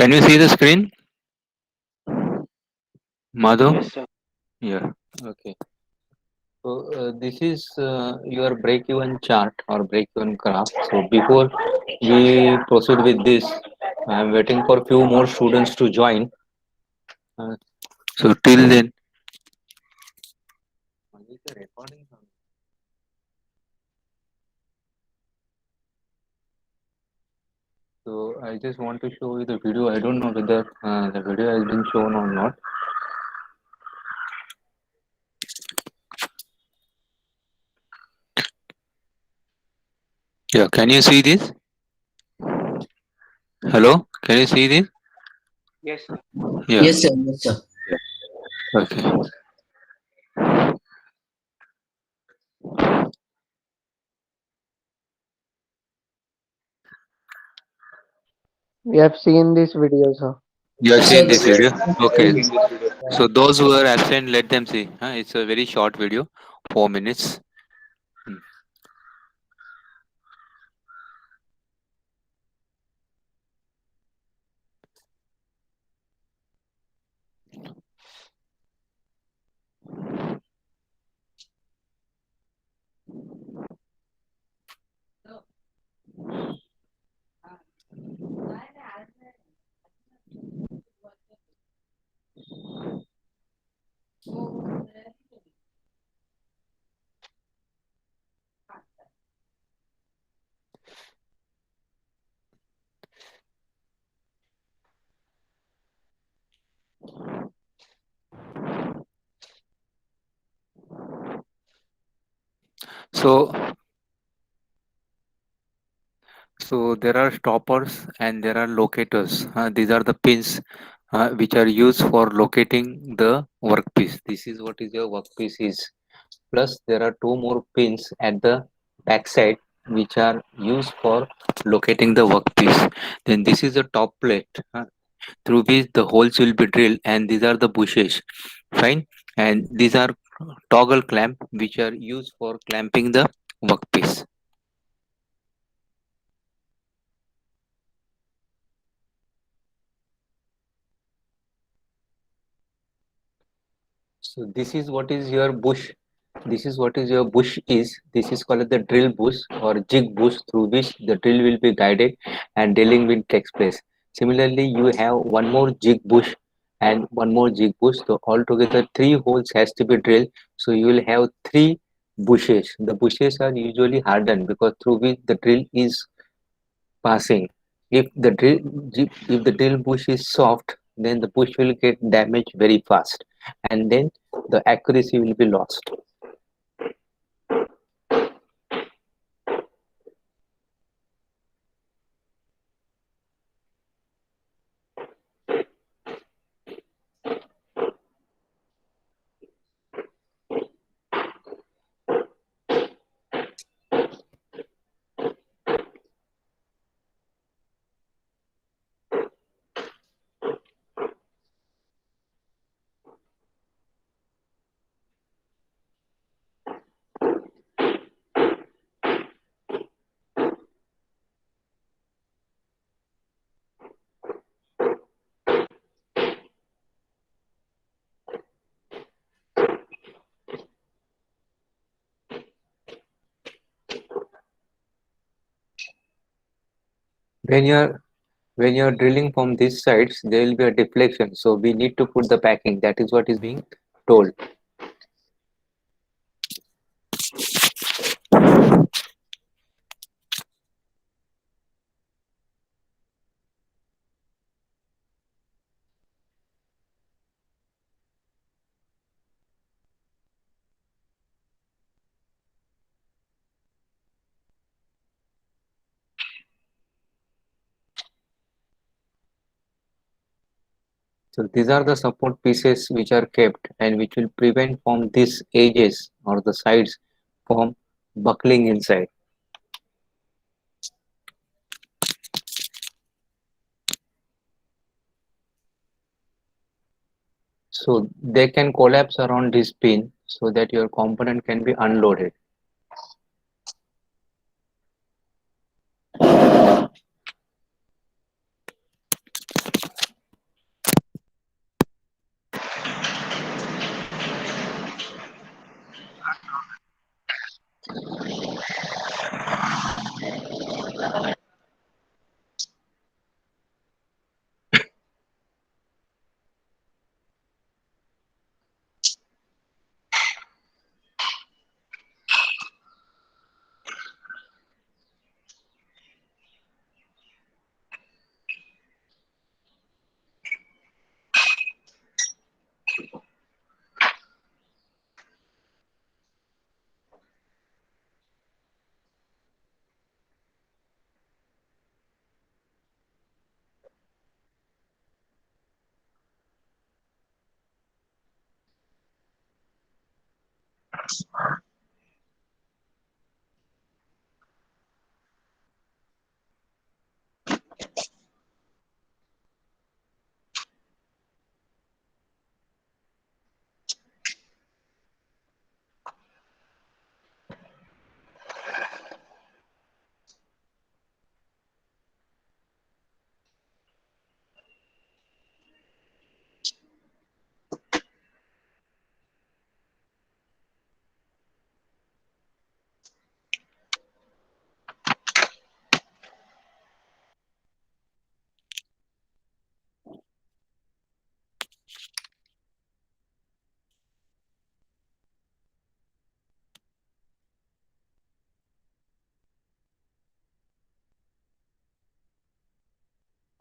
Can you see the screen, Madhu? Yes, sir. Yeah. Okay. So this is your break-even chart or break-even graph. So before we proceed with this, I am waiting for few more students to join. Uh, so till then, is the recording on? So I just want to show you the video. I don't know whether the video has been shown or not. Yeah. Can you see this? Hello. Can you see this? Yes, sir. Yeah. Yes, sir. Yes, sir. Okay. We have seen this video, sir. You have So seen this this is video? Okay. Yeah. So those who are absent, let them see. It's a very short video, 4 minutes. Hmm. So, so there are stoppers and there are locators. These are the pins which are used for locating the workpiece. This is what is your workpiece is. Plus, there are two more pins at the back side which are used for locating the workpiece. Then this is the top plate through which the holes will be drilled, and these are the bushes. Fine, and these are toggle clamp which are used for clamping the workpiece. So this is what is your bush. This is what is your bush is. This is called the drill bush or jig bush through which the drill will be guided and drilling will takes place. Similarly, you have one more jig bush and one more jig bush. So altogether three holes has to be drilled. So you will have three bushes. The bushes are usually hardened because through which the drill is passing. If the drill bush is soft, then the bush will get damaged very fast, and then the accuracy will be lost. When you're when you're drilling from these sides, there will be a deflection. So we need to put the packing. That is what is being told. So these are the support pieces which are kept and which will prevent from these edges or the sides from buckling inside. So they can collapse around this pin so that your component can be unloaded.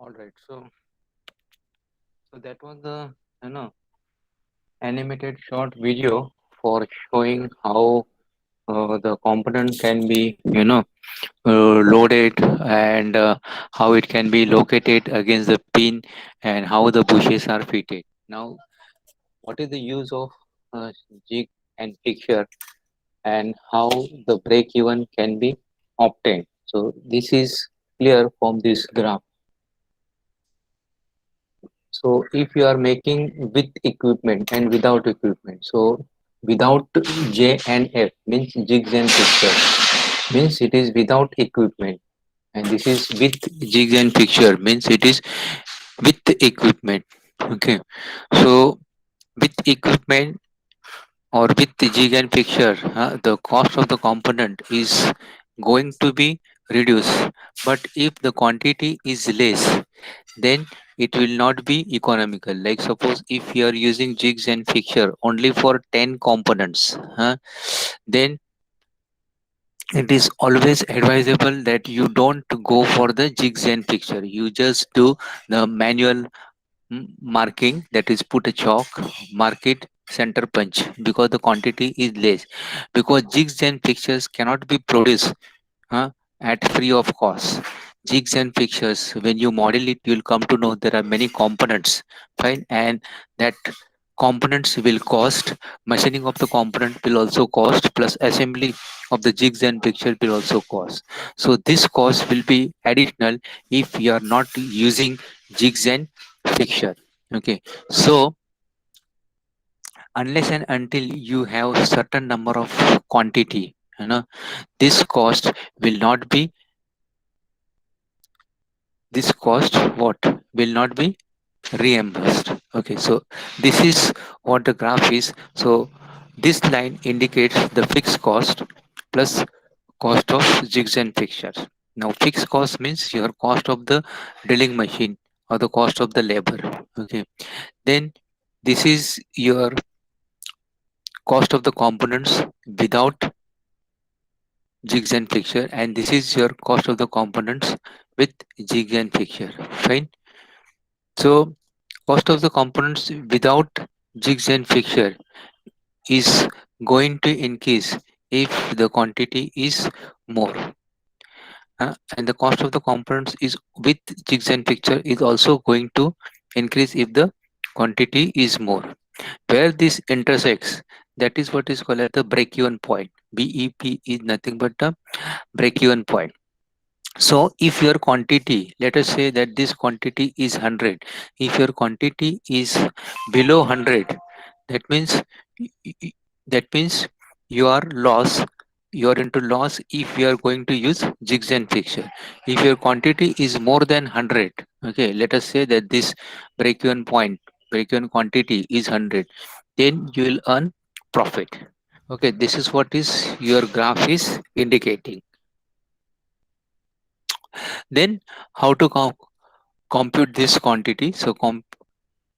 All right. So that was the animated short video for showing how the component can be loaded, and how it can be located against the pin, and how the bushes are fitted. Now, what is the use of jig and fixture, and how the break even can be obtained? So this is clear from this graph. So if you are making with equipment and without equipment, so without J and F means jigs and fixture, means it is without equipment, and this is with jigs and fixture means it is with equipment. Okay, so with equipment or with the jig and fixture, the cost of the component is going to be reduced. But if the quantity is less, then it will not be economical. Like suppose if you are using jigs and fixture only for 10 components, then it is always advisable that you don't go for the jigs and fixture. You just do the manual marking, that is put a chalk, mark it, center punch, because the quantity is less. Because jigs and fixtures cannot be produced uh, at free of cost. Jigs and fixtures, when you model it, you'll come to know there are many components, fine, and that components will cost. Machining of the component will also cost, plus assembly of the jigs and fixture will also cost. So this cost will be additional if you are not using jigs and fixture. Okay, so unless and until you have certain number of quantity, this cost will not be this cost what will not be reimbursed. Okay, so this is what the graph is. So this line indicates the fixed cost plus cost of jigs and fixtures. Now fixed cost means your cost of the drilling machine or the cost of the labor. Okay, then this is your cost of the components without jigs and fixture, and this is your cost of the components with jigs and fixture, fine. So cost of the components without jigs and fixture is going to increase if the quantity is more, and the cost of the components is with jigs and fixture is also going to increase if the quantity is more. Where this intersects, that is what is called as the break-even point. BEP is nothing but the break-even point. So if your quantity, let us say that this quantity is 100, if your quantity is below 100, that means y- y- that means you are loss. You are into loss if you are going to use jigs and fixture. If your quantity is more than 100, okay, let us say that this break-even point, break-even quantity is 100, then you will earn profit. Okay, this is what is your graph is indicating. Then how to compute this quantity? So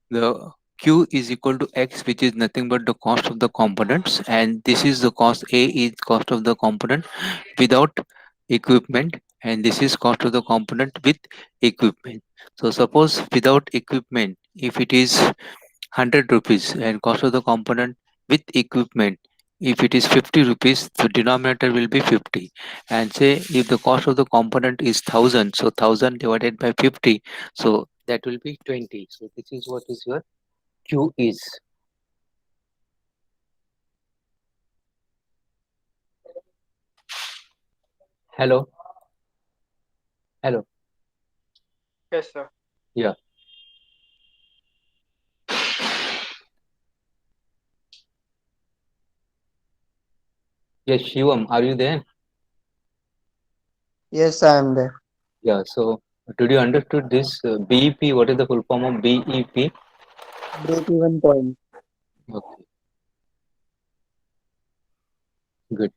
the Q is equal to X, which is nothing but the cost of the components, and this is the cost. A is cost of the component without equipment, and this is cost of the component with equipment. So suppose without equipment, if it is 100 rupees, and cost of the component with equipment, if it is 50 rupees, the denominator will be 50. And say if the cost of the component is 1000, so 1000 divided by 50, so that will be 20. So this is what is your Q is. Hello, hello. Yes, sir. Yeah. Yes, Shivam, are you there? Yes, I am there. Yeah. So did you understood this BEP? What is the full form of BEP? Break-even point. Okay, good.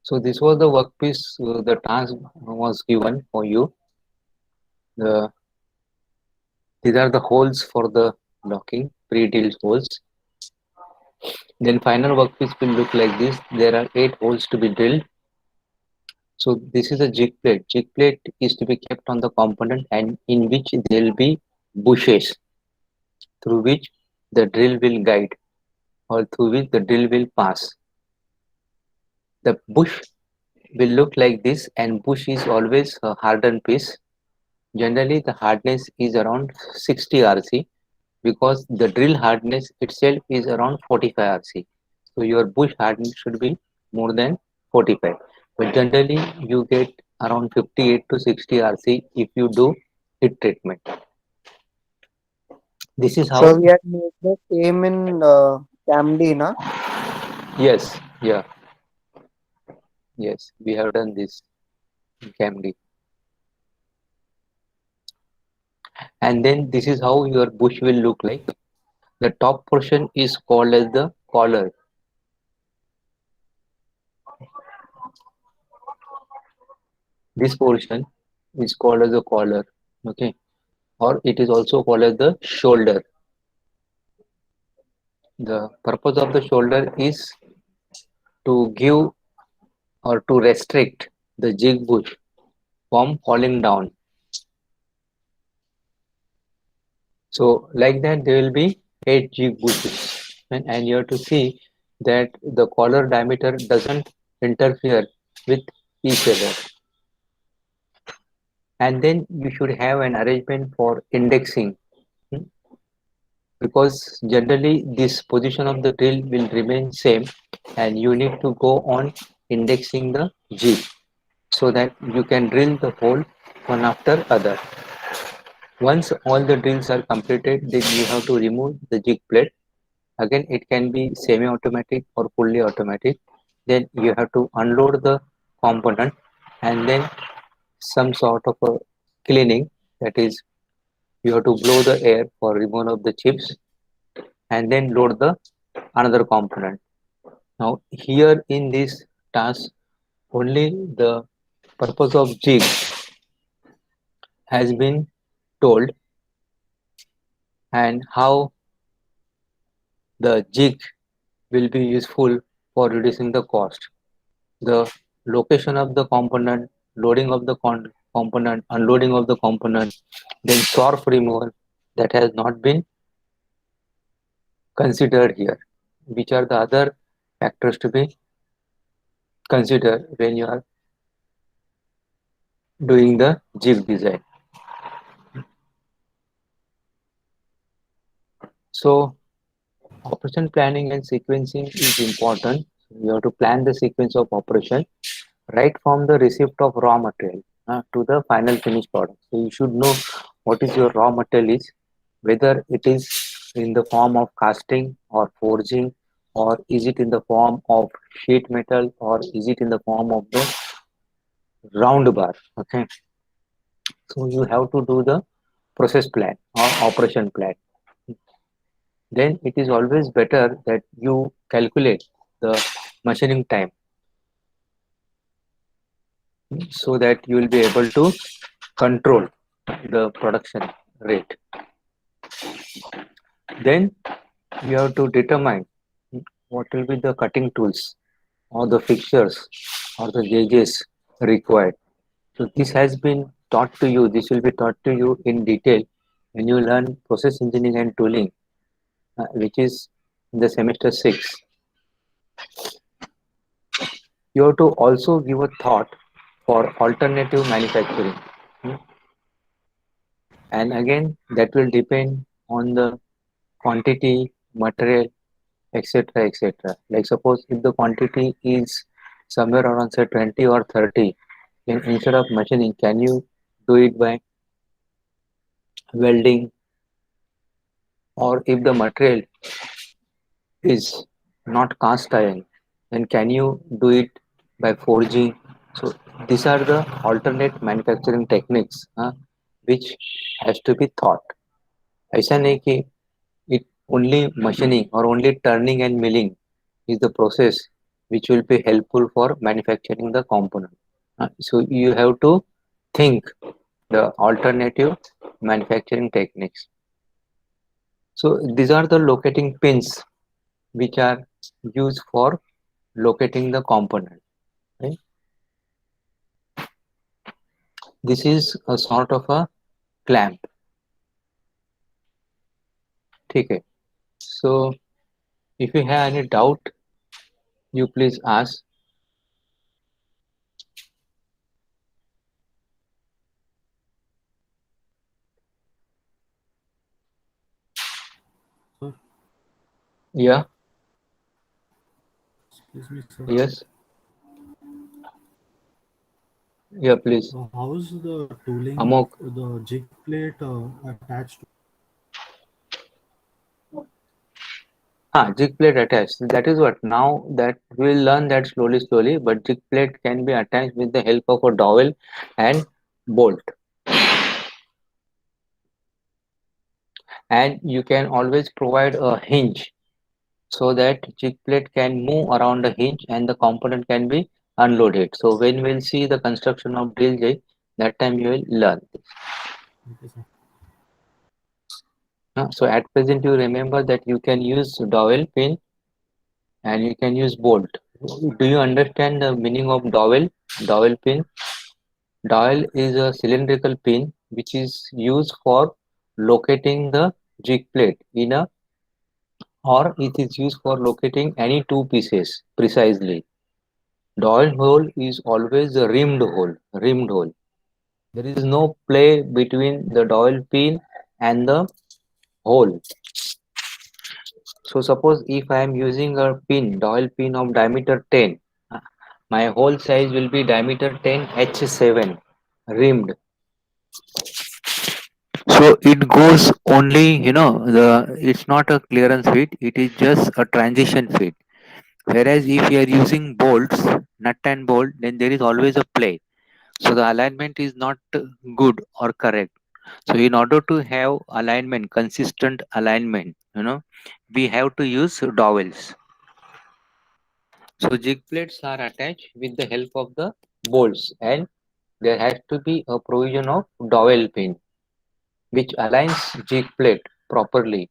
So this was the workpiece. The task was given for you. The These are the holes for the locking, pre-drilled holes. Then final workpiece will look like this. There are 8 holes to be drilled. So this is a jig plate. Jig plate is to be kept on the component and in which there will be bushes through which the drill will guide or through which the drill will pass. The bush will look like this, and bush is always a hardened piece. Generally the hardness is around 60 RC because the drill hardness itself is around 45 RC. So your bush hardness should be more than 45. But generally you get around 58 to 60 RC if you do heat treatment. This is So how. we had made the same in Camden, na? Yes, yeah, yes, we have done this in Camry. And then this is how your bush will look like. The top portion is called as the collar. This portion is called as the collar, okay, or it is also called as the shoulder. The purpose of the shoulder is to give or to restrict the jig bush from falling down. So like that there will be 8 jig bushes, and you have to see that the collar diameter doesn't interfere with each other. And then you should have an arrangement for indexing, hmm, because generally this position of the drill will remain same and you need to go on indexing the jig so that you can drill the hole one after other. Once all the drills are completed, then you have to remove the jig plate. Again, it can be semi-automatic or fully automatic. Then you have to unload the component and then some sort of a cleaning, that is you have to blow the air for removal of the chips and then load the another component. Now here in this task only the purpose of jig has been told and how the jig will be useful for reducing the cost. The location of the component, loading of the component, unloading of the component, then swarf removal, that has not been considered here. Which are the other factors to be considered when you are doing the jig design? So operation planning and sequencing is important. You have to plan the sequence of operation right from the receipt of raw material to the final finished product. So you should know what is your raw material is, whether it is in the form of casting or forging, or is it in the form of sheet metal, or is it in the form of the round bar. Okay, so you have to do the process plan or operation plan. Then it is always better that you calculate the machining time so that you will be able to control the production rate. Then you have to determine what will be the cutting tools or the fixtures or the gauges required. So this has been taught to you, this will be taught to you in detail when you learn process engineering and tooling, which is in the semester 6. You have to also give a thought for alternative manufacturing. Hmm. And again, that will depend on the quantity, material, etc. etc. Like suppose if the quantity is somewhere around say 20 or 30, then instead of machining, can you do it by welding? Or if the material is not cast iron, then can you do it by forging? So these are the alternate manufacturing techniques which has to be thought. ऐसा नहीं कि it only machining or only turning and milling is the process which will be helpful for manufacturing the component. So you have to think the alternative manufacturing techniques. So these are the locating pins which are used for locating the component. Right? This is a sort of a clamp. ठीक है. So if you have any doubt, you please ask. Sir, Yeah. excuse me, sir. Yes. Yeah, please. How is the tooling, Amok. the jig plate attached to? Jig plate attached. That is what. Now that we'll learn that slowly. But jig plate can be attached with the help of a dowel and bolt. And you can always provide a hinge so that jig plate can move around the hinge and the component can be unloaded. So when we'll see the construction of drill jig, that time you will learn. Okay, sir. So at present you remember that you can use dowel pin and you can use bolt. Do you understand the meaning of dowel? Dowel pin. Dowel is a cylindrical pin which is used for locating the jig plate in a, or it is used for locating any two pieces precisely. Dowel hole is always a rimmed hole. Rimmed hole. There is no play between the dowel pin and the hole. So suppose if I am using a pin, dowel pin of diameter 10, my hole size will be diameter 10 H7 rimmed. So it goes only, it's not a clearance fit, it is just a transition fit. Whereas if you are using bolts, nut and bolt, then there is always a play. So the alignment is not good or correct. So in order to have alignment, consistent alignment, we have to use dowels. So jig plates are attached with the help of the bolts, and there has to be a provision of dowel pin which aligns jig plate properly.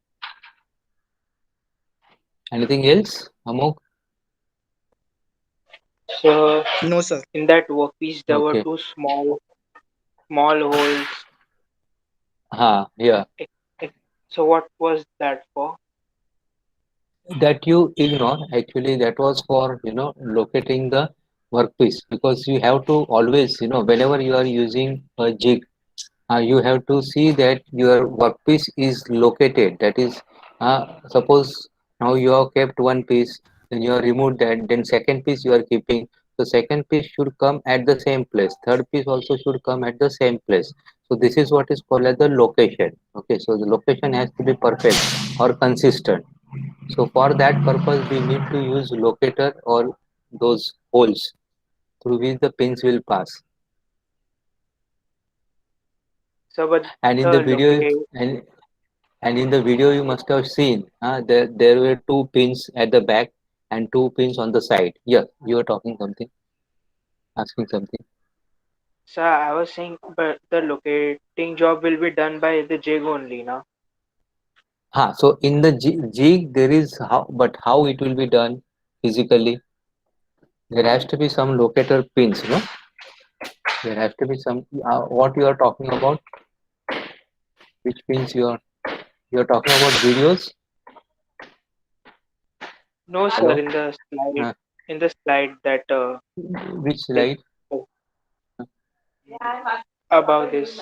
Anything else, Amok? So No, sir. in that workpiece there were Okay. two small holes. Yeah. It- it- So what was that for? That you ignore. Actually, that was for locating the workpiece, because you have to always, whenever you are using a jig, you have to see that your workpiece is located. That is, suppose now you have kept one piece, then you have removed that, then second piece you are keeping. The second piece should come at the same place. Third piece also should come at the same place. So this is what is called as the location. Okay, so the location has to be perfect or consistent. So for that purpose, we need to use locator or those holes through which the pins will pass. So but And in the the video, locate and in the video you must have seen, there were two pins at the back and two pins on the side. Yeah, you were talking something, asking something. so I was saying but the locating job will be done by the jig only now. So in the jig there is how, but how it will be done physically? There has to be some locator pins, no? There has to be some. What you are talking about? Which pins you are talking about? Videos? No sir, Hello? Uh, in the slide that which is slide? about this,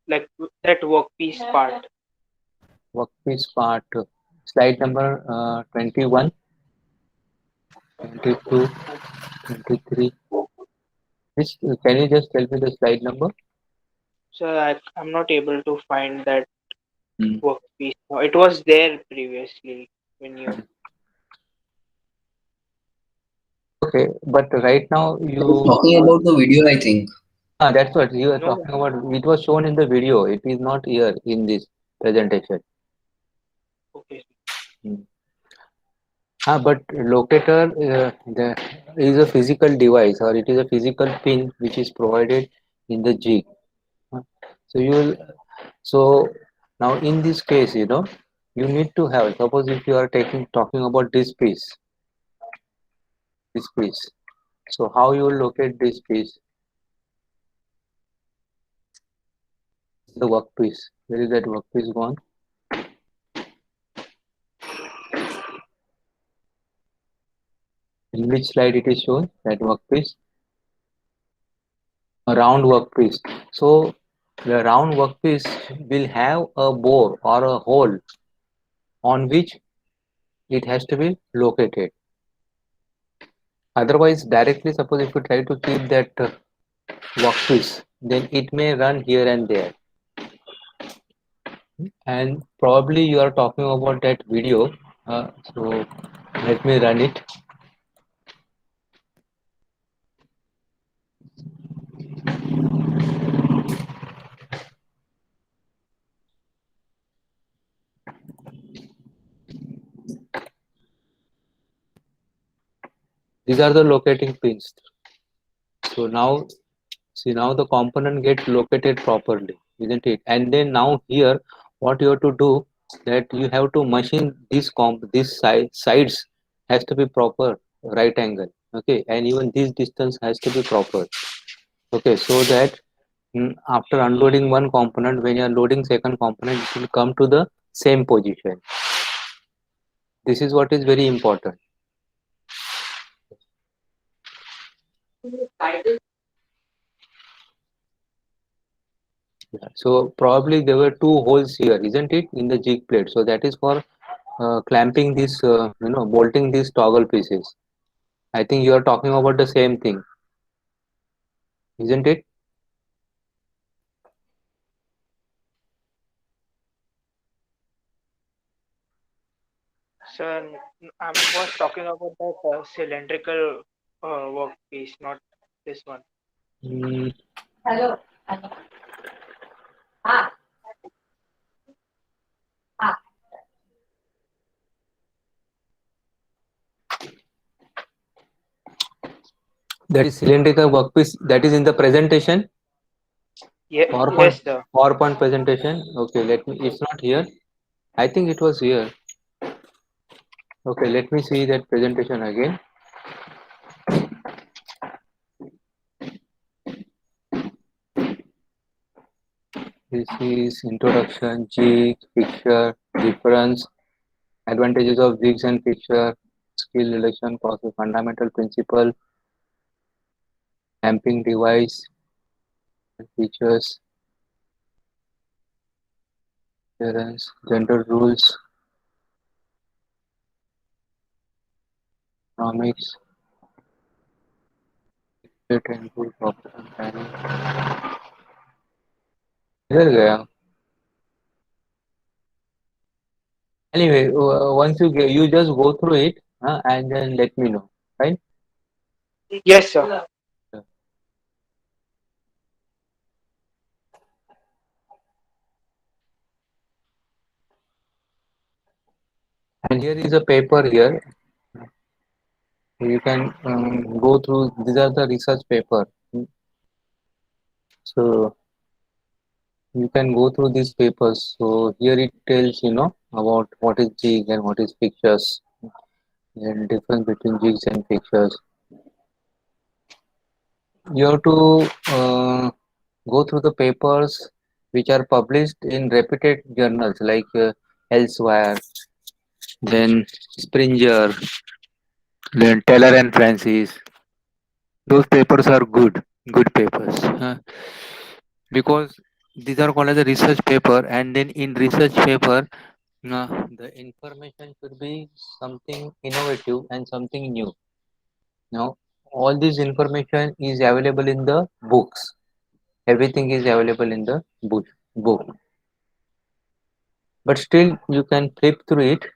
like that workpiece part. Workpiece part. Slide number 21, 22, 23. Which, can you just tell me the slide number? So I'm not able to find that Hmm. workpiece now. It was there previously when you. Okay, but right now You're you. talking about the video, I think. That's what you are No. talking about. It was shown in the video. It is not here in this presentation. Okay. Hmm. But locator is a physical device, or it is a physical pin which is provided in the jig. Uh, So you will. So now in this case, you need to have. Suppose if you are talking about this piece, this piece. So how you will locate this piece? The workpiece. Where is that workpiece gone? In which slide it is shown? That workpiece? A round workpiece. So the round workpiece will have a bore or a hole on which it has to be located. Otherwise, directly suppose if you try to keep that workpiece, then it may run here and there. And probably you are talking about that video. So let me run it. These are the locating pins. So now, see, now the component gets located properly, isn't it? And then now here, what you have to do, that you have to machine this sides has to be proper right angle, okay, and even this distance has to be proper, okay, so that after unloading one component, when you are loading second component, it will come to the same position. This is what is very important. Yeah. So probably there were two holes here, isn't it, in the jig plate? So that is for clamping this, bolting these toggle pieces. I think you are talking about the same thing, isn't it? Sir, I was talking about that cylindrical workpiece, not this one. Mm, that is cylindrical workpiece. That is in the presentation. Yeah, PowerPoint, yes, sir. PowerPoint presentation. Okay, let me. It's not here. I think it was here. Okay, let me see that presentation again. This is introduction, jig, fixture, difference, advantages of jigs and fixture, skill relation, process, fundamental principle, damping device, features, clearance, general rules, economics, state and rule operation planning. इधर गया. Anyway, once you just go through it and then let me know, right? Yes, sir. And here is a paper here. You can go through. These are the research paper. So you can go through these papers. So here it tells about what is jig and what is fixtures and difference between jigs and fixtures. You have to go through the papers which are published in reputed journals like Elsewhere, then Springer, then Taylor and Francis. Those papers are good papers, because these are called as a research paper, and then in research paper, the information should be something innovative and something new. Now, all this information is available in the books. Everything is available in the book. But still, you can flip through it.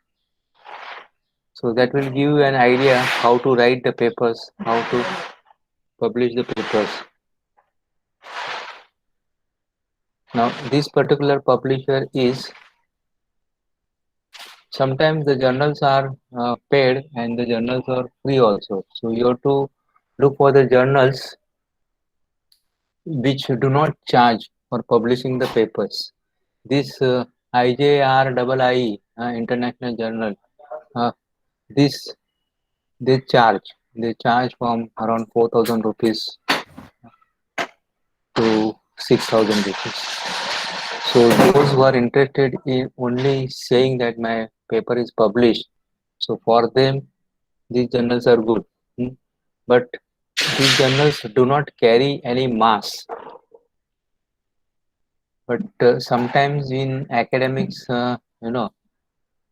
So that will give you an idea how to write the papers, how to publish the papers. Now, this particular publisher is, sometimes the journals are paid and the journals are free also. So you have to look for the journals which do not charge for publishing the papers. This IJRII International Journal, this they charge from around 4,000 rupees to 6,000 rupees. So those who are interested in only saying that my paper is published, so for them these journals are good. But these journals do not carry any mass. But sometimes in academics,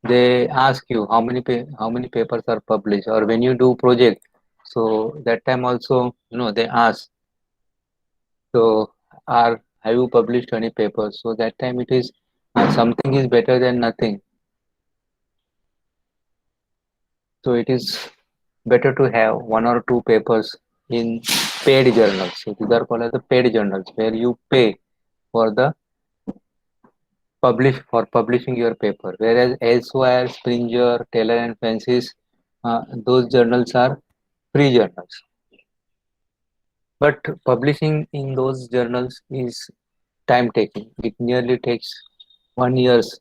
they ask you how many papers are published, or when you do project, so that time also they ask, so have you published any papers? So that time it is something is better than nothing. So it is better to have one or two papers in paid journals. So these are called as the paid journals, where you pay for the publishing your paper. Whereas elsewhere, Springer, Taylor and Francis, those journals are free journals. But publishing in those journals is time taking. It nearly takes 1 years,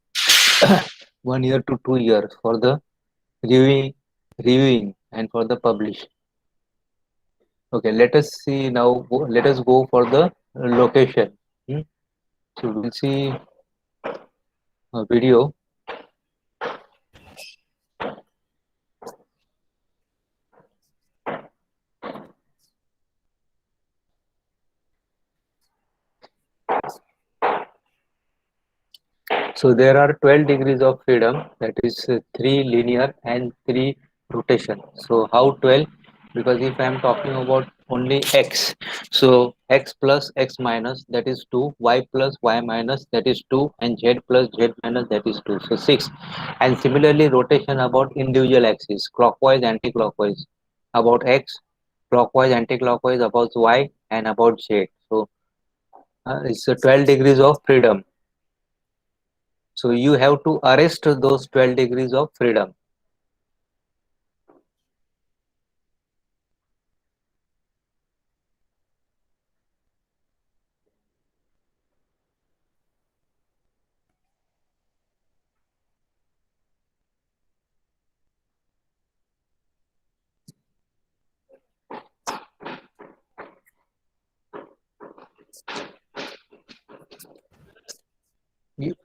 1 year to 2 years for the reviewing and for the publish. Okay, let us see now. Let us go for the location. So we'll see a video. So there are 12 degrees of freedom, that is 3 linear and 3 rotation. So how 12? Because if I am talking about only x, so x plus x minus, that is 2, y plus y minus, that is 2, and z plus z minus, that is 2, so 6. And similarly rotation about individual axis, clockwise, anti-clockwise, about x, clockwise, anti-clockwise, about y, and about z. So it's 12 degrees of freedom. So you have to arrest those 12 degrees of freedom. You,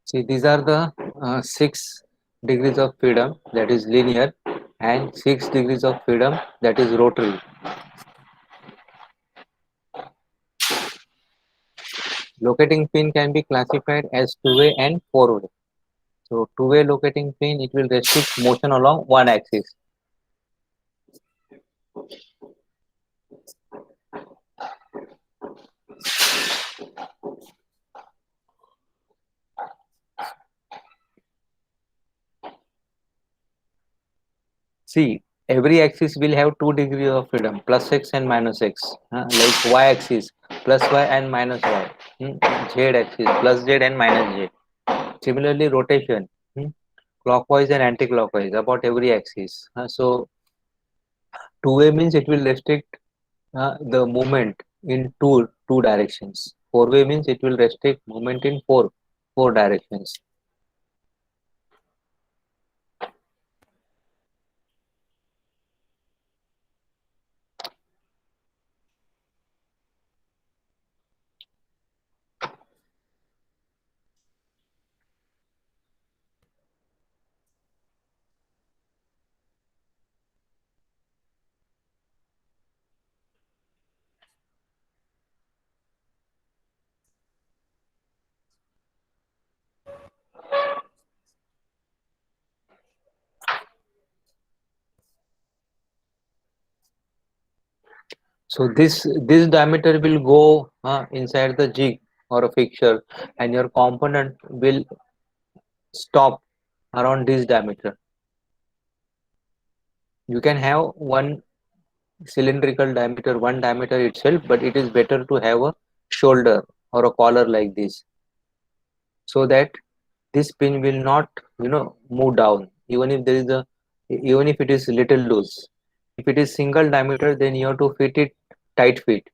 see, these are the 6 degrees of freedom, that is linear, and 6 degrees of freedom, that is rotary. Locating pin can be classified as two-way and four-way. So two-way locating pin, it will restrict motion along one axis. See, every axis will have 2 degrees of freedom, plus x and minus x. Like y axis, plus y and minus y. Z axis, plus z and minus z. Similarly, rotation, clockwise and anti-clockwise about every axis. So two-way means it will restrict the movement in two directions. Four-way means it will restrict movement in four directions. So this diameter will go inside the jig or a fixture, and your component will stop around this diameter. You can have one cylindrical diameter, one diameter itself, but it is better to have a shoulder or a collar like this, so that this pin will not move down, even if there is a even if it is little loose. If it is single diameter, then you have to fit it tight fit.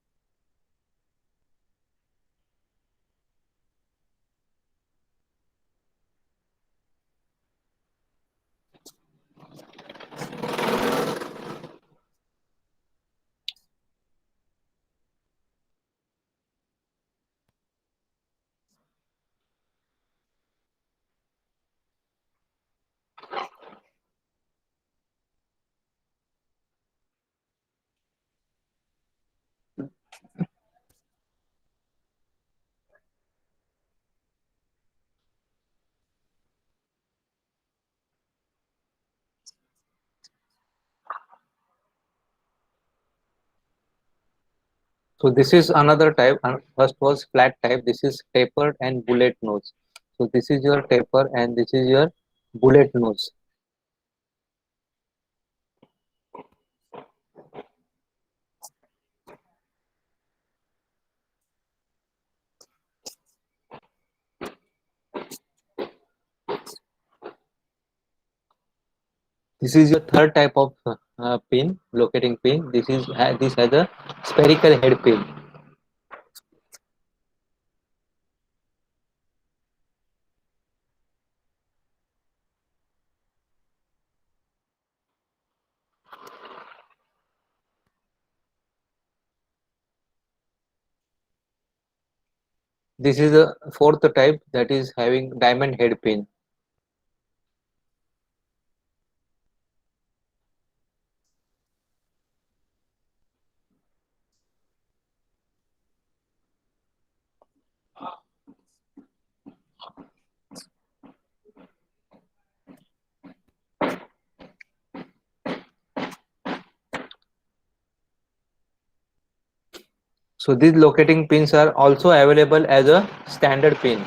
So this is another type. First was flat type. This is tapered and bullet nose. So this is your taper and this is your bullet nose. This is your third type of pin, locating pin. This has a spherical head pin. This is the fourth type, that is having diamond head pin. So these locating pins are also available as a standard pin.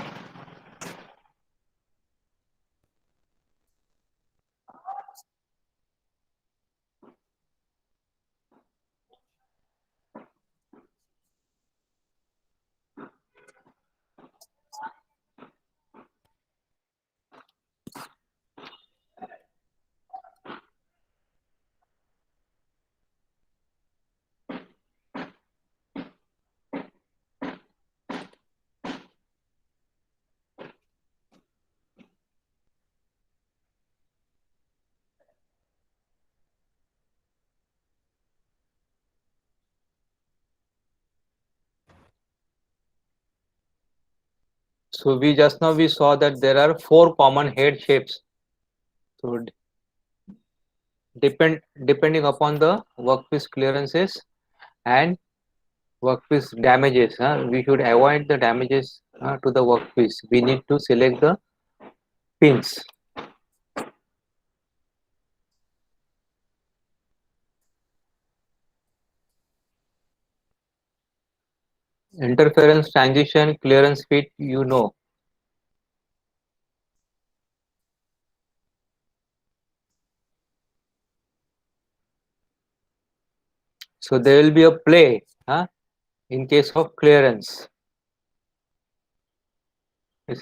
So we saw that there are four common head shapes. So depending upon the workpiece clearances and workpiece damages, we should avoid the damages to the workpiece. We need to select the pins. Interference, transition, clearance fit, you know. So there will be a play in case of clearance. Yes.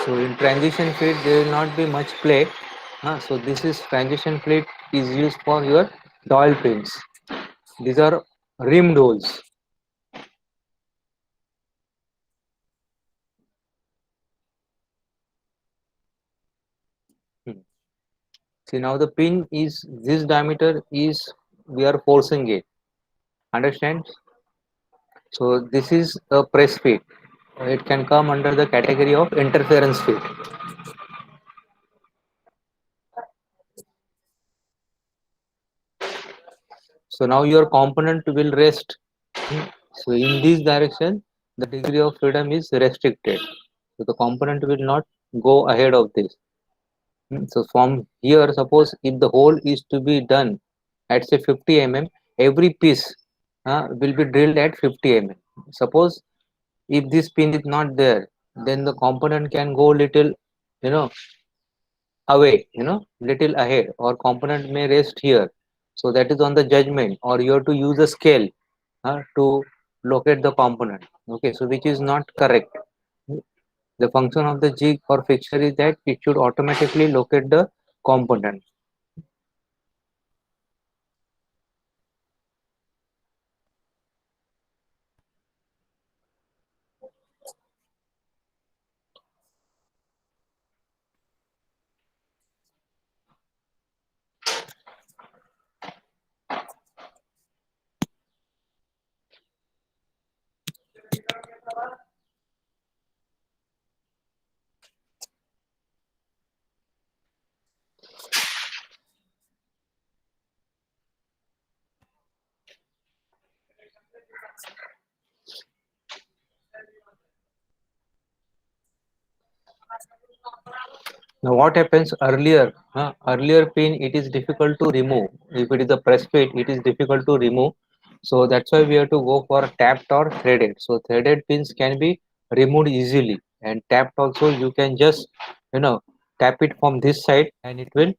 So in transition fit there will not be much play. So this is transition fit is used for your dowel pins. These are rimmed holes. See, now the pin is this diameter is, we are forcing it. Understand? So this is a press fit. It can come under the category of interference fit. So now your component will rest. So in this direction, the degree of freedom is restricted. So the component will not go ahead of this. So from here, suppose if the hole is to be done at say 50 mm, every piece will be drilled at 50 mm. Suppose if this pin is not there, then the component can go little, away, little ahead, or component may rest here. So that is on the judgment, or you have to use a scale to locate the component. Okay, so which is not correct. The function of the jig or fixture is that it should automatically locate the component. Now what happens earlier? Earlier pin it is difficult to remove. If it is a press fit, it is difficult to remove. So that's why we have to go for tapped or threaded. So threaded pins can be removed easily, and tapped also you can just you know tap it from this side and it will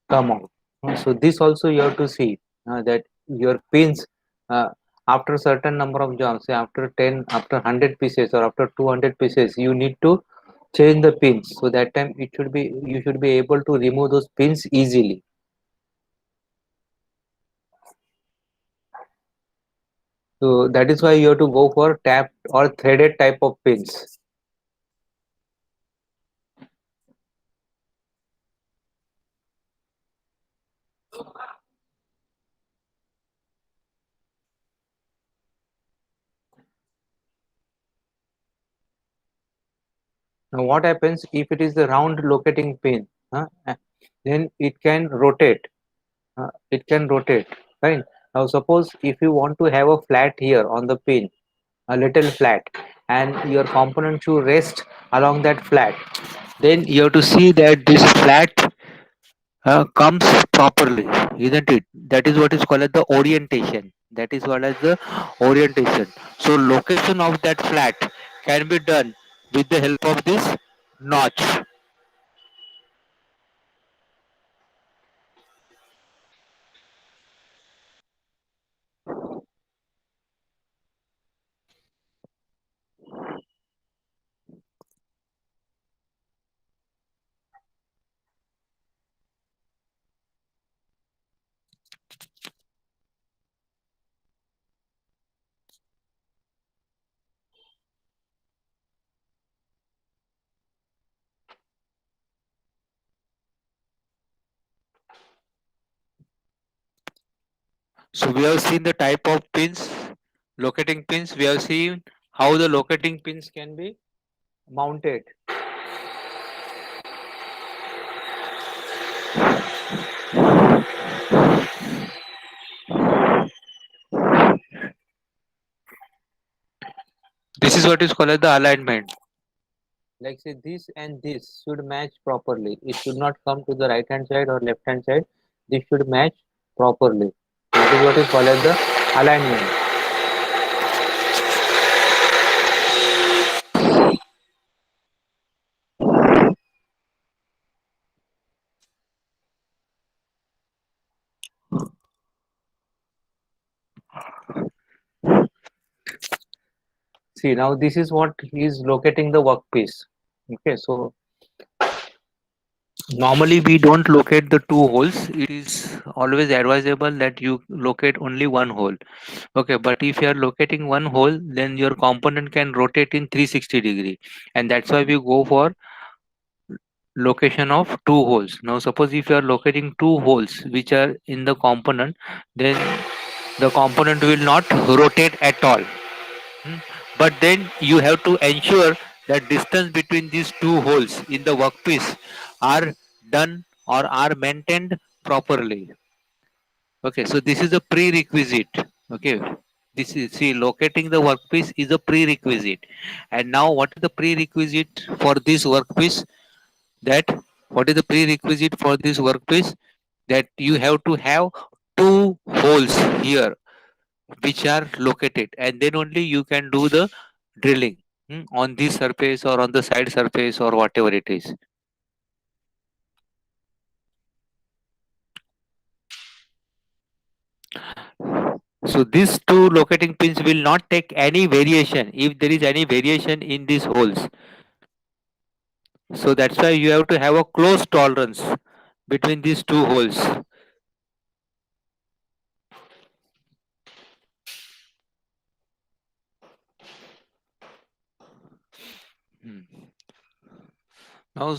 come out. So this also you have to see that your pins uh, after certain number of jumps, say after 10, after 100 pieces or after 200 pieces, you need to change the pins. So that time it should be you should be able to remove those pins easily. So that is why you have to go for tapped or threaded type of pins. Now what happens if it is the round locating pin? Then it can rotate. It can rotate. Right. Now suppose if you want to have a flat here on the pin, a little flat, and your component should rest along that flat, then you have to see that this flat comes properly, isn't it? That is what is called as the orientation. That is what is the orientation. So location of that flat can be done with the help of this notch. So we have seen the type of pins, locating pins. We have seen how the locating pins can be mounted. This is what is called as the alignment. Like say this and this should match properly. It should not come to the right hand side or left hand side. This should match properly. That is what is called as the alignment. See, now this is what is locating the workpiece. Okay, so normally we don't locate the two holes. It is always advisable that you locate only one hole. Okay, but if you are locating one hole, then your component can rotate in 360-degree, and that's why we go for location of two holes. Now suppose if you are locating two holes which are in the component, then the component will not rotate at all. Hmm. But then you have to ensure that distance between these two holes in the workpiece are done or are maintained properly. Okay, so this is a prerequisite. Okay, this is see locating the workpiece is a prerequisite. And now what is the prerequisite for this workpiece? That what is the prerequisite for this workpiece? That you have to have two holes here which are located, and then only you can do the drilling on this surface or on the side surface or whatever it is. So these two locating pins will not take any variation if there is any variation in these holes. So that's why you have to have a close tolerance between these two holes. Hmm. Now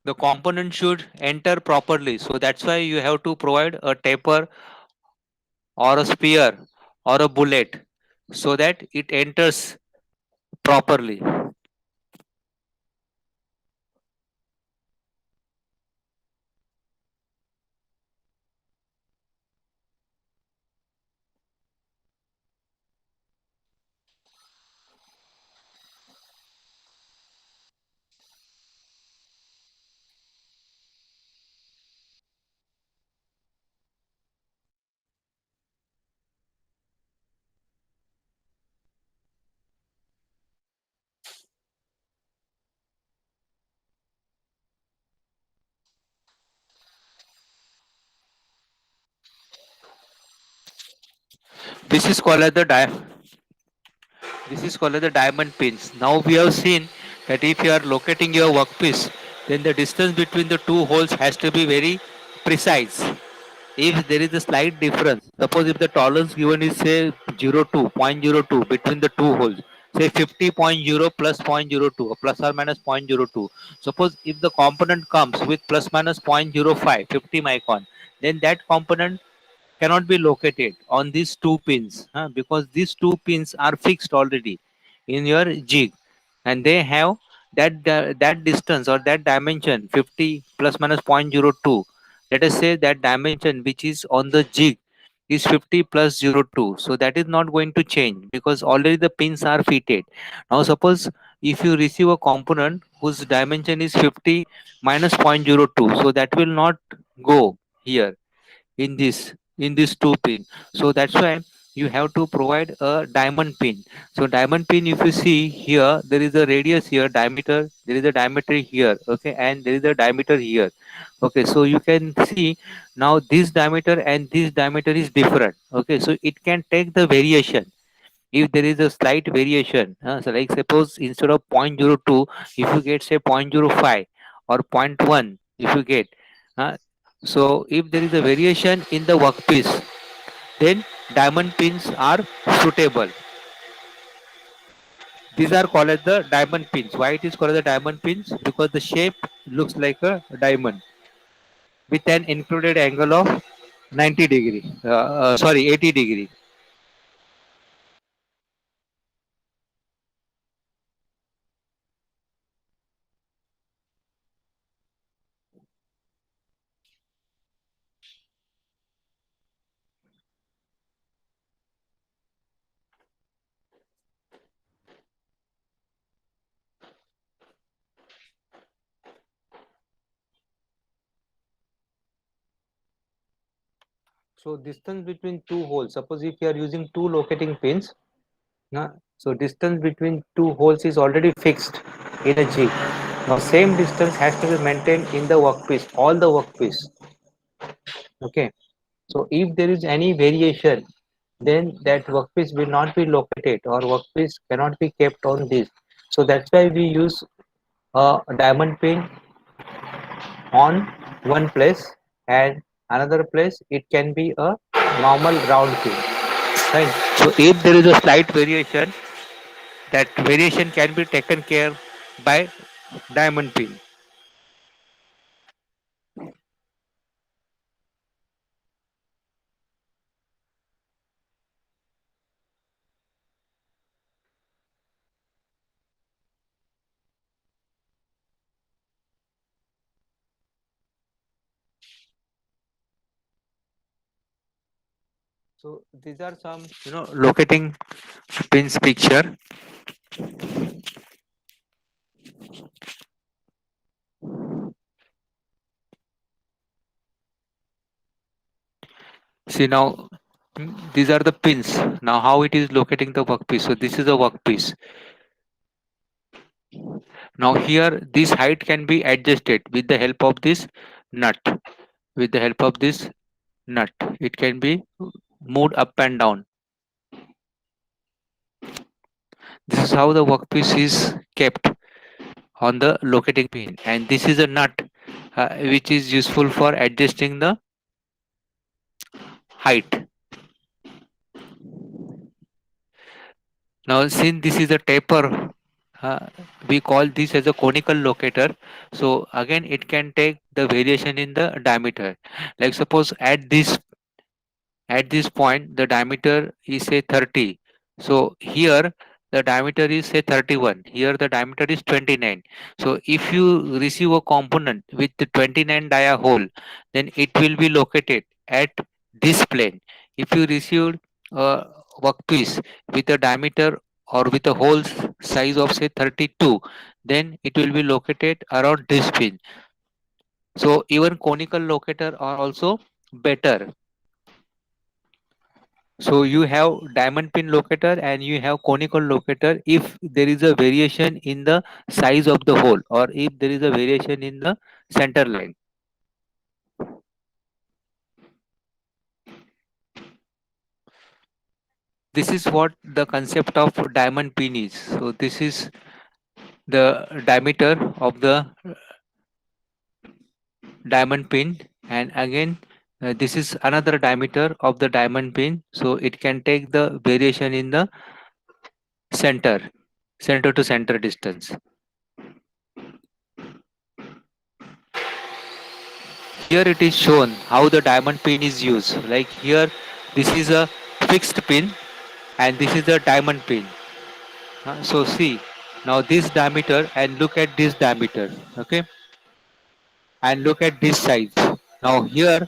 the component should enter properly. So that's why you have to provide a taper or a spear or a bullet so that it enters properly. This is called as the this is called as the diamond pins. Now we have seen that if you are locating your workpiece, then the distance between the two holes has to be very precise. If there is a slight difference, suppose if the tolerance given is say 0.02 between the two holes, say 50.0 plus 0.02 or plus or minus 0.02. Suppose if the component comes with plus minus 0.05, 50 micron, then that component cannot be located on these two pins, because these two pins are fixed already in your jig, and they have that distance or that dimension 50 plus minus 0.02. Let us say that dimension which is on the jig is 50 plus 02, so that is not going to change because already the pins are fitted. Now suppose if you receive a component whose dimension is 50 minus 0.02, so that will not go here in this two pin. So that's why you have to provide a diamond pin. So diamond pin, if you see here, there is a radius here, diameter, there is a diameter here, okay, and there is a diameter here. Okay, so you can see now this diameter and this diameter is different. Okay, so it can take the variation if there is a slight variation. So like suppose instead of 0.02, if you get say 0.05 or zero point 0.1, if you get, uh, so if there is a variation in the workpiece, then diamond pins are suitable. These are called as the diamond pins. Why it is called as the diamond pins? Because the shape looks like a diamond with an included angle of 90 degree. Sorry, 80 degree. So distance between two holes. Suppose if you are using two locating pins, so distance between two holes is already fixed in a jig. Now same distance has to be maintained in the workpiece, all the workpiece. Okay. So if there is any variation, then that workpiece will not be located or workpiece cannot be kept on this. So that's why we use a diamond pin on one place, and another place it can be a normal round pin. Right. So if there is a slight variation, that variation can be taken care by diamond pin. So these are some locating pins picture. See now, these are the pins. Now how it is locating the workpiece. So this is a workpiece. Now here this height can be adjusted with the help of this nut. With the help of this nut, it can be moved up and down. This is how the workpiece is kept on the locating pin, and this is a nut which is useful for adjusting the height. Now since this is a taper, uh, we call this as a conical locator. So again it can take the variation in the diameter. Like suppose at this point the diameter is say 30, so here the diameter is say 31, here the diameter is 29. So if you receive a component with the 29 dia hole, then it will be located at this plane. If you received a workpiece with a diameter or with a hole size of say 32, then it will be located around this pin. So even conical locator are also better. So you have diamond pin locator and you have conical locator if there is a variation in the size of the hole or if there is a variation in the center line. this is what the concept of diamond pin is. So this is the diameter of the diamond pin, and again this is another diameter of the diamond pin, so it can take the variation in the center, center to center distance. Here it is shown how the diamond pin is used. Like here, this is a fixed pin and this is the diamond pin. So see, now this diameter and look at this diameter, okay? And look at this size. Now here,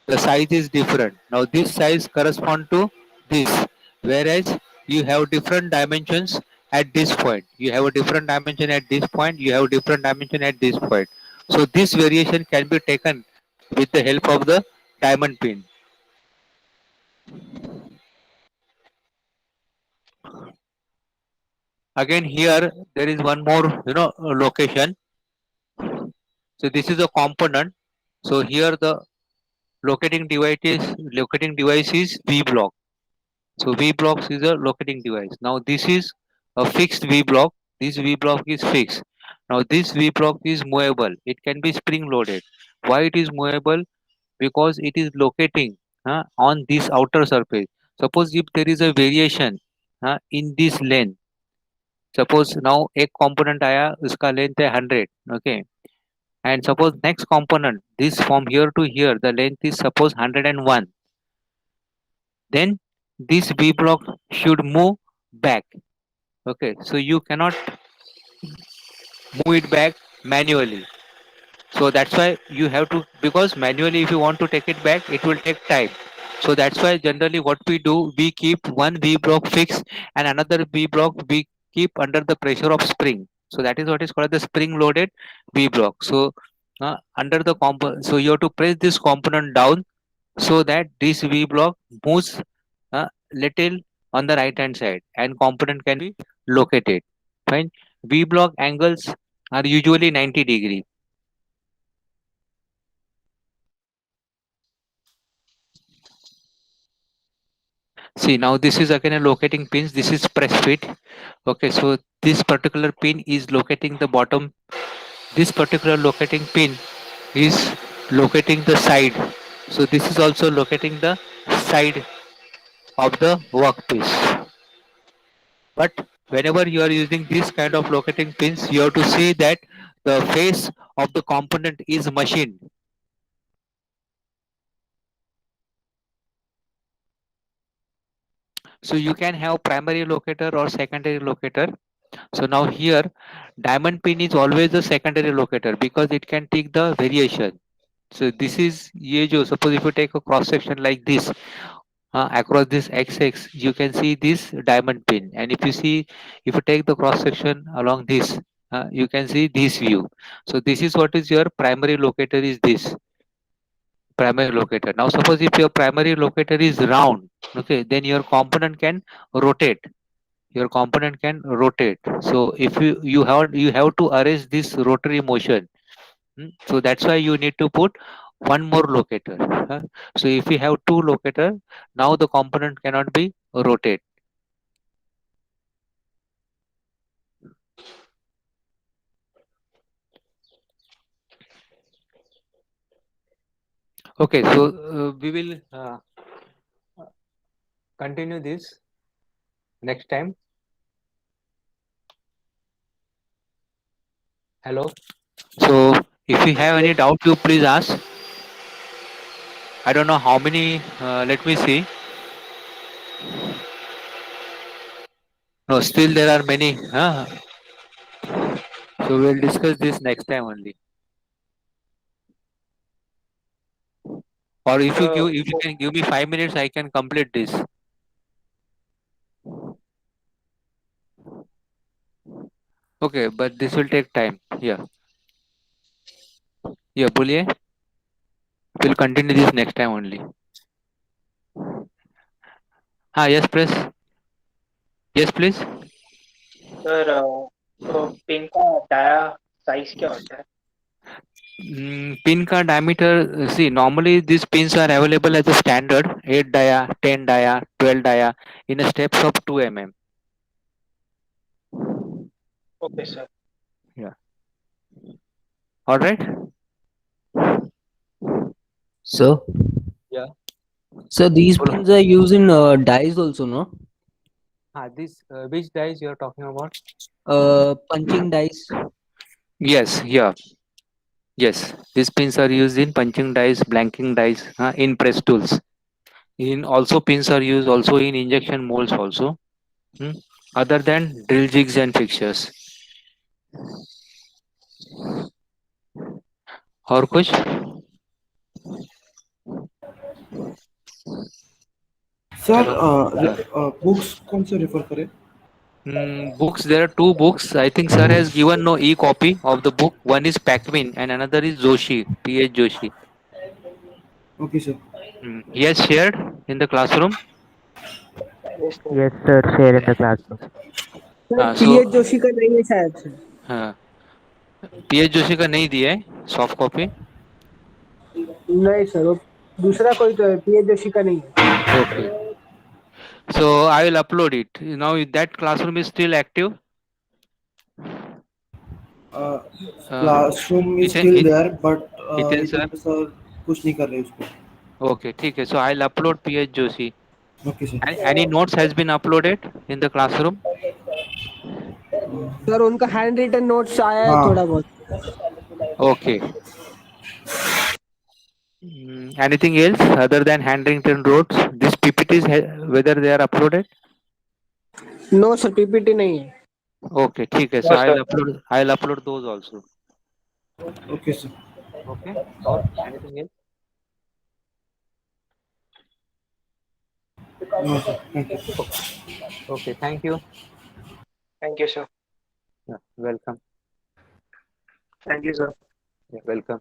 the size is different. Now this size correspond to this, whereas you have different dimensions at this point. You have a different dimension at this point. You have different dimension at this point. So this variation can be taken with the help of the diamond pin. Again here there is one more location. So this is a component. So here the locating device is V block. So V blocks is a locating device. Now this is a fixed V block. This V block is fixed. Now this V block is movable. It can be spring loaded. Why it is movable? Because it is locating on this outer surface. Suppose if there is a variation in this length. Suppose now एक component आया उसका length है 100, okay, and suppose next component this from here to here the length is suppose 101, then this B block should move back, okay, so you cannot move it back manually. So that's why you have to, because manually if you want to take it back it will take time. So that's why generally what we do, we keep one V block fixed and another V block we keep under the pressure of spring. So that is what is called the spring loaded V block. So under the so you have to press this component down so that this V block moves little on the right hand side and component can be located. Fine. V block angles are usually 90 degree. See, now this is again a locating pins. This is press fit. Okay, so this particular pin is locating the bottom. This particular locating pin is locating the side. So this is also locating the side of the workpiece. But whenever you are using this kind of locating pins, you have to see that the face of the component is machined. So you can have primary locator or secondary locator. So now here diamond pin is always the secondary locator because it can take the variation. So this is ye jo, suppose if you take a cross section like this across this x-axis, you can see this diamond pin, and if you take the cross section along this, you can see this view. So this is what is your primary locator, is this primary locator. Now suppose if your primary locator is round, okay, then your component can rotate. Your component can rotate. So if you have to arrange this rotary motion. So that's why you need to put one more locator. So if you have two locator, now the component cannot be rotate. Okay, so we will continue this next time. Hello. So if you have any doubt, you please ask. I don't know how many. Let me see. No, still there are many. So we'll discuss this next time only. Or if you can give me 5 minutes, I can complete this. Okay, but this will take time. Yeah. Yeah, बोलिए. We'll continue this next time only. Yes, press. Yes, please. Sir pin का dia size क्या होता है? Pin का diameter, see, normally these pins are available as a standard 8 dia, 10 dia, 12 dia in a steps of 2 mm. Okay, sir. Yeah. All right. So, Yeah. so these Bolo. pins are used in dies also, no? This which dies you are talking about? Punching dies. Yes. Yeah. Yes. These pins are used in punching dies, blanking dies, in press tools. In also pins are used also in injection molds also. Hmm. Other than drill jigs and fixtures. और कुछ? Sir चलो. Books कौन से refer करें? Books, there are two books. I think sir has given no e-copy of the book. One is Pacmin and another is Joshi, P.H. Joshi. Okay sir. He has shared in the classroom. Yes, sir. Yes, sir. Share in the classroom. Sir So pH Joshi का नहीं है शायद से. P.H. Joshi का नहीं दिया है soft copy. नहीं सर, वो दूसरा कोई तो है, पीएच जोशी का नहीं है. Okay. So I will upload it. Now that classroom is still active. Classroom is It, still it, there but Hiten sir. Sir कुछ नहीं कर रहे उसको. Okay, ठीक है. So I'll upload P.H. Joshi. Okay sir. Any notes has been uploaded in the classroom? Sir उनका hand written notes आया है हाँ. थोड़ा बहुत. Okay. Anything else other than handwritten notes? These PPTs, whether they are uploaded? No sir, PPT नहीं है. Okay, ठीक है. So No, sir. I'll upload those also. Okay sir. Okay. Or anything else? No sir. Thank you. Okay. Thank you. Thank you, sir. Yeah, welcome. Thank you, sir. Yeah, welcome.